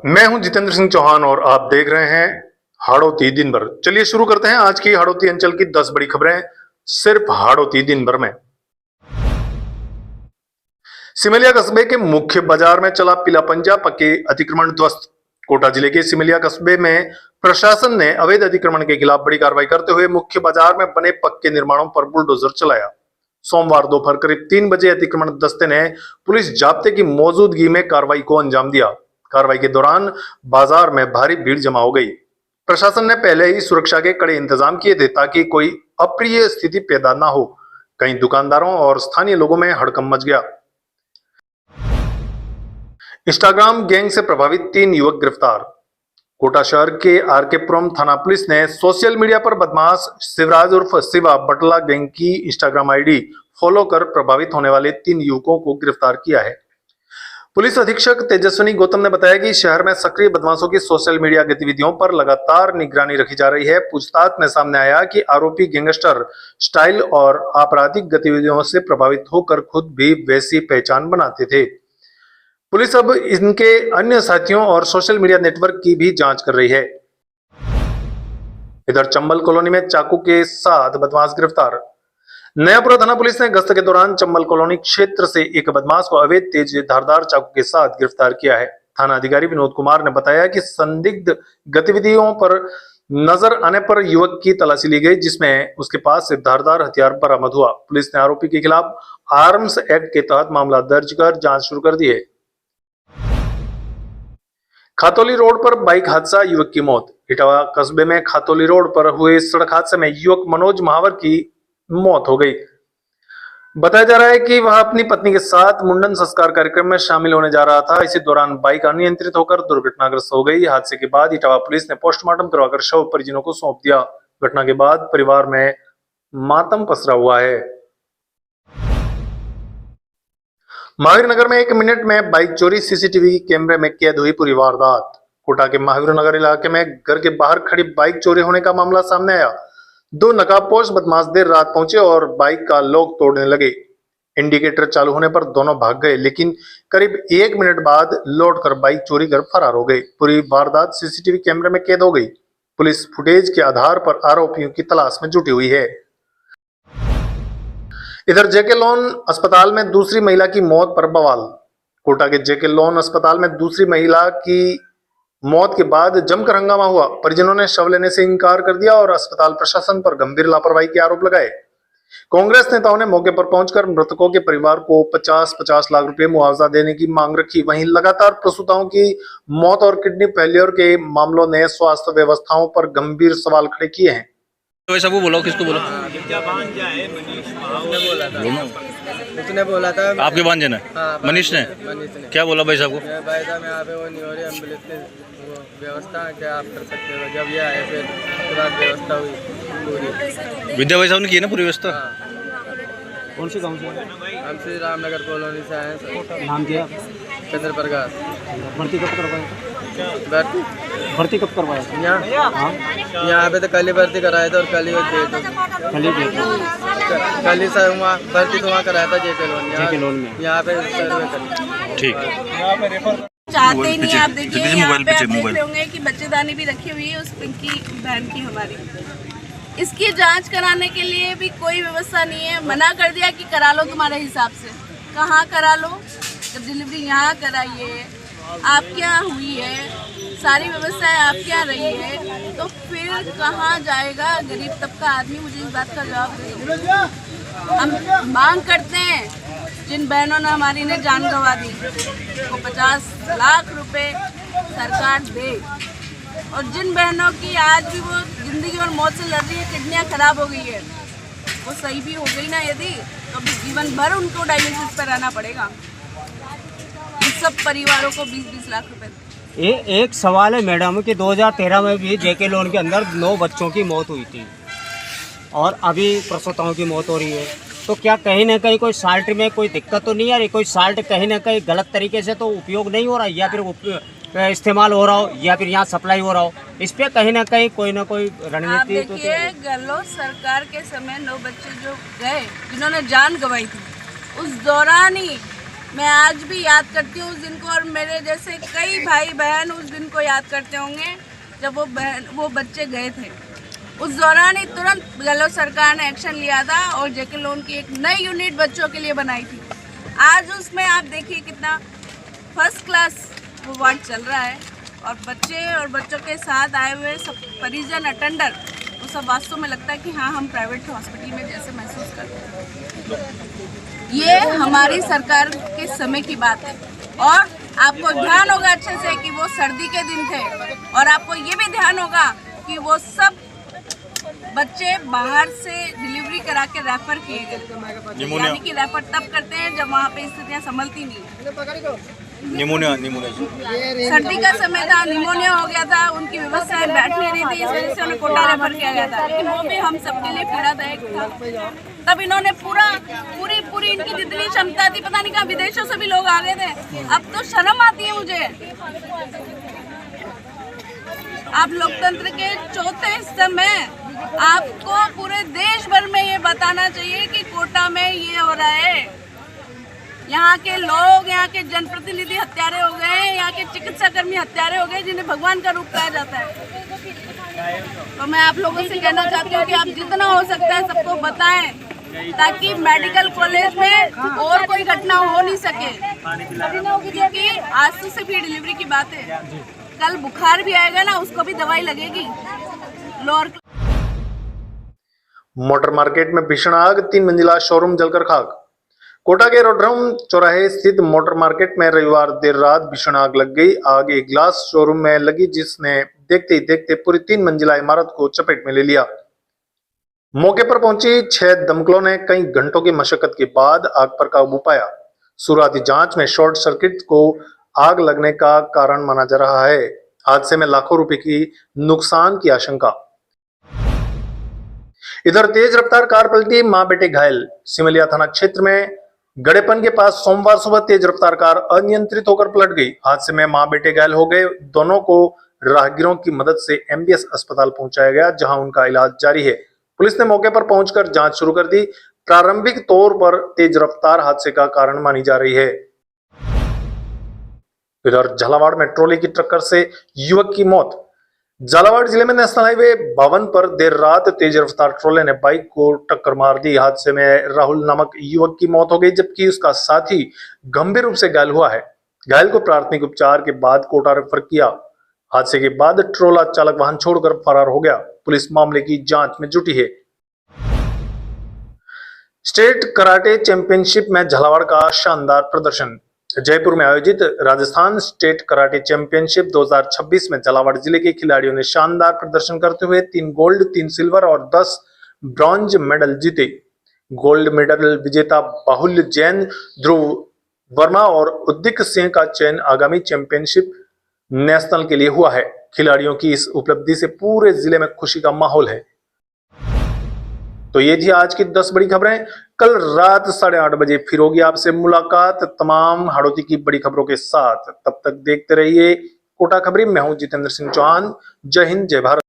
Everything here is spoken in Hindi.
मैं हूं जितेंद्र सिंह चौहान और आप देख रहे हैं हाड़ौती दिन भर। चलिए शुरू करते हैं आज की हाड़ौती अंचल की 10 बड़ी खबरें सिर्फ हाड़ौती दिन भर में। सिमलिया कस्बे के मुख्य बाजार में चला पीला पंजा, पक्के अतिक्रमण ध्वस्त। कोटा जिले के सिमलिया कस्बे में प्रशासन ने अवैध अतिक्रमण के खिलाफ बड़ी कार्रवाई करते हुए मुख्य बाजार में बने पक्के निर्माणों पर बुलडोजर चलाया। सोमवार दोपहर करीब 3 बजे अतिक्रमण दस्ते ने पुलिस जाब्ते की मौजूदगी में कार्रवाई को अंजाम दिया। कार्रवाई के दौरान बाजार में भारी भीड़ जमा हो गई। प्रशासन ने पहले ही सुरक्षा के कड़े इंतजाम किए थे ताकि कोई अप्रिय स्थिति पैदा ना हो। कई दुकानदारों और स्थानीय लोगों में हड़कंप मच गया। इंस्टाग्राम गैंग से प्रभावित 3 युवक गिरफ्तार। कोटा शहर के आरकेपुरम थाना पुलिस ने सोशल मीडिया पर बदमाश शिवराज उर्फ शिवा बटला गैंग की इंस्टाग्राम आईडी फॉलो कर प्रभावित होने वाले 3 युवकों को गिरफ्तार किया है। पुलिस अधीक्षक तेजस्विनी गौतम ने बताया कि शहर में सक्रिय बदमाशों की सोशल मीडिया गतिविधियों पर लगातार निगरानी रखी जा रही है। पूछताछ में सामने आया कि आरोपी गैंगस्टर स्टाइल और आपराधिक गतिविधियों से प्रभावित होकर खुद भी वैसी पहचान बनाते थे। पुलिस अब इनके अन्य साथियों और सोशल मीडिया नेटवर्क की भी जांच कर रही है। इधर चंबल कॉलोनी में चाकू के साथ बदमाश गिरफ्तार। नयापुरा थाना पुलिस ने गश्त के दौरान चंबल कॉलोनी क्षेत्र से एक बदमाश को अवैध तेज धारदार चाकू के साथ गिरफ्तार किया है। थाना अधिकारी विनोद कुमार ने बताया कि संदिग्ध गतिविधियों पर नजर आने पर युवक की तलाशी ली गई, जिसमें उसके पास से धारदार हथियार बरामद हुआ। पुलिस ने आरोपी के खिलाफ आर्म्स एक्ट के तहत मामला दर्ज कर जांच शुरू कर दी है। खातौली रोड पर बाइक हादसा, युवक की मौत। इटावा कस्बे में खातौली रोड पर हुए सड़क हादसे में युवक मनोज महावर की मौत हो गई। बताया जा रहा है कि वह अपनी पत्नी के साथ मुंडन संस्कार कार्यक्रम में शामिल होने जा रहा था। इसी दौरान बाइक अनियंत्रित होकर दुर्घटनाग्रस्त हो गई। हादसे के बाद इटावा पुलिस ने पोस्टमार्टम करवाकर शव परिजनों को सौंप दिया। घटना के बाद परिवार में मातम पसरा हुआ है। महावीर नगर में 1 मिनट में बाइक चोरी, सीसीटीवी कैमरे में कैद हुई पूरी वारदात। कोटा के महावीर नगर इलाके में घर के बाहर खड़ी बाइक चोरी होने का मामला सामने आया। 2 नकाबपोश बदमाश देर रात पहुंचे और बाइक का लॉक तोड़ने लगे। इंडिकेटर चालू होने पर दोनों भाग गए, लेकिन करीब 1 मिनट बाद लौटकर बाइक चोरी कर फरार हो गए। पूरी वारदात सीसीटीवी कैमरे में कैद हो गई। पुलिस फुटेज के आधार पर आरोपियों की तलाश में जुटी हुई है। इधर जेके लोन अस्पताल में दूसरी महिला की मौत पर बवाल। कोटा के जेके लोन अस्पताल में दूसरी महिला की मौत के बाद जमकर हंगामा हुआ। परिजनों ने शव लेने से इनकार कर दिया और अस्पताल प्रशासन पर गंभीर लापरवाही के आरोप लगाए। कांग्रेस नेताओं ने मौके पर पहुंचकर मृतकों के परिवार को 50-50 लाख रुपए मुआवजा देने की मांग रखी। वहीं लगातार प्रसूताओं की मौत और किडनी फेलियर के मामलों ने स्वास्थ्य व्यवस्थाओं पर गंभीर सवाल खड़े किए हैं। वैसा वो बोलो, किसको बोलो? उसने बोला था आपके भांजे ने? मनीष ने क्या बोला भाई साहब को? भाई साहब यहाँ पे वो नहीं हो रही एम्बुलेंस की व्यवस्था, क्या आप कर सकते हो? जब ये आए फिर उसके बाद व्यवस्था हुई पूरी। विद्या भाई साहब ने की ना पूरी व्यवस्था? कौन सी गाँव से? हम श्री रामनगर कॉलोनी से आए हैं। नाम क्या? चंद्र प्रकाश। भर्ती कब करवाया? भर्ती कब करवाया? यहाँ पे तो कल ही भर्ती कराया था और कल ही कल ही सर वहाँ भर्ती तो वहाँ कराया था जेके लोन में। यहाँ पे ठीक चाहते ही नहीं। आप देखिए यहाँ पे आप देख होंगे कि बच्चेदानी भी रखी हुई है उस पिंकी बहन की हमारी। इसकी जांच कराने के लिए भी कोई व्यवस्था नहीं है। मना कर दिया कि करा लो तुम्हारे हिसाब से। कहाँ करा लो? जब डिलीवरी यहाँ कराइए, आपके यहाँ हुई है, सारी व्यवस्थाएं आपके यहाँ रही है, तो फिर कहाँ जाएगा गरीब तबका आदमी? मुझे इस बात का जवाब दीजिए। हम मांग करते हैं जिन बहनों ने हमारी ने जान गंवा दी वो 50 लाख रुपए सरकार दे, और जिन बहनों की आज भी वो जिंदगी भर मौत से लड़ रही है, किडनियाँ खराब हो गई है, वो सही भी हो गई ना यदि, तो अभी जीवन भर उनको डायलिसिस पर रहना पड़ेगा। इन सब परिवारों को 20-20 लाख रुपए। एक सवाल है मैडम कि 2013 में भी जेके लोन के अंदर 9 बच्चों की मौत हुई थी और अभी प्रसूताओं की मौत हो रही है, तो क्या कहीं ना कहीं कोई साल्ट में कोई दिक्कत तो नहीं आ रही? कोई साल्ट कहीं ना कहीं गलत तरीके से तो उपयोग नहीं हो रहा, या फिर इस्तेमाल हो रहा हो, या फिर यहाँ सप्लाई हो रहा हो? इस पे कहीं ना कहीं कोई ना कोई रणनीति तो गहलोत सरकार के समय 9 बच्चे जो गए जिन्होंने जान गंवाई थी, उस दौरान ही मैं आज भी याद करती हूँ उस दिन को, और मेरे जैसे कई भाई बहन उस दिन को याद करते होंगे जब वो बच्चे गए थे। उस दौरान ही तुरंत गहलोत सरकार ने एक्शन लिया था और जेके लोन की एक नई यूनिट बच्चों के लिए बनाई थी। आज उसमें आप देखिए कितना फर्स्ट क्लास वो वार्ड चल रहा है, और बच्चे और बच्चों के साथ आए हुए सब परिजन अटेंडर, वो सब वास्तव में लगता है कि हाँ हम प्राइवेट हॉस्पिटल में जैसे महसूस करते हैं। ये हमारी सरकार के समय की बात है, और आपको ध्यान होगा अच्छे से कि वो सर्दी के दिन थे, और आपको ये भी ध्यान होगा कि वो सब बच्चे बाहर से डिलीवरी करा के रेफर किए गए, यानी कि रेफर तब करते हैं जब वहाँ पे स्थितियाँ संभलती नहीं है। निमोनिया सर्दी का समय था, निमोनिया हो गया था, उनकी व्यवस्थाएं बैठ नहीं रही थी, इस वजह से उन्हें कोटा रेफर किया गया था। लेकिन वो भी हम सबके लिए पीड़ादायक था। तब इन्होंने पूरी इनकी जितनी क्षमता थी, पता नहीं कहाँ विदेशों से भी लोग आ गए थे। अब तो शर्म आती है मुझे। आप लोकतंत्र के चौथे स्तंभ में, आपको पूरे देश भर में ये बताना चाहिए कि कोटा में ये हो रहा है। यहाँ के लोग, यहाँ के जनप्रतिनिधि हत्यारे हो गए, यहाँ के चिकित्सा कर्मी हत्यारे हो गए, जिन्हें भगवान का रूप कहा जाता है। तो मैं आप लोगों से कहना चाहती हूँ कि आप जितना हो सकता है सबको बताएं, ताकि मेडिकल कॉलेज में और कोई घटना हो नहीं सके, क्योंकि आज तो सिर्फ डिलीवरी की बात है, कल बुखार भी आएगा ना, उसको भी दवाई लगेगी। लोअर मोटर मार्केट में भीषण आग, 3 मंजिला शोरूम जलकर खाक। कोटा के रोड्रम चौराहे स्थित मोटर मार्केट में रविवार देर रात भीषण आग लग गई। आग एक ग्लास शोरूम में लगी, जिसने देखते ही देखते पूरी 3 मंजिला इमारत को चपेट में ले लिया। मौके पर पहुंची 6 दमकलों ने कई घंटों की मशक्कत के बाद आग पर काबू पाया। शुरुआती जांच में शॉर्ट सर्किट को आग लगने का कारण माना जा रहा है। हादसे में लाखों रुपए की नुकसान की आशंका। इधर तेज रफ्तार कार पलटी, मां बेटे घायल। सिमलिया थाना क्षेत्र में गड़ेपन के पास सोमवार सुबह तेज रफ्तार कार अनियंत्रित होकर पलट गई। हादसे में मां बेटे घायल हो गए। दोनों को राहगीरों की मदद से एमबीएस अस्पताल पहुंचाया गया, जहां उनका इलाज जारी है। पुलिस ने मौके पर पहुंचकर जांच शुरू कर दी। प्रारंभिक तौर पर तेज रफ्तार हादसे का कारण मानी जा रही है। इधर झालावाड़ में ट्रॉली की टक्कर से युवक की मौत। झालावाड़ जिले में नेशनल हाईवे 52 पर देर रात तेज रफ्तार ट्रॉले ने बाइक को टक्कर मार दी। हादसे में राहुल नामक युवक की मौत हो गई, जबकि उसका साथी गंभीर रूप से घायल हुआ है। घायल को प्राथमिक उपचार के बाद कोटा रेफर किया। हादसे के बाद ट्रोला चालक वाहन छोड़कर फरार हो गया। पुलिस मामले की जांच में जुटी है। स्टेट कराटे चैंपियनशिप में झालावाड़ का शानदार प्रदर्शन। जयपुर में आयोजित राजस्थान स्टेट कराटे चैंपियनशिप 2026 में झालावाड़ जिले के खिलाड़ियों ने शानदार प्रदर्शन करते हुए 3 गोल्ड, 3 सिल्वर और 10 ब्रॉन्ज मेडल जीते। गोल्ड मेडल विजेता बाहुल्य जैन, ध्रुव वर्मा और उद्दिक सिंह का चयन आगामी चैंपियनशिप नेशनल के लिए हुआ है। खिलाड़ियों की इस उपलब्धि से पूरे जिले में खुशी का माहौल है। तो ये थी आज की 10 बड़ी खबरें। कल रात 8:30 बजे फिर होगी आपसे मुलाकात तमाम हाड़ौती की बड़ी खबरों के साथ। तब तक देखते रहिए कोटा खबरी। मैं हूं जितेंद्र सिंह चौहान। जय हिंद, जय भारत।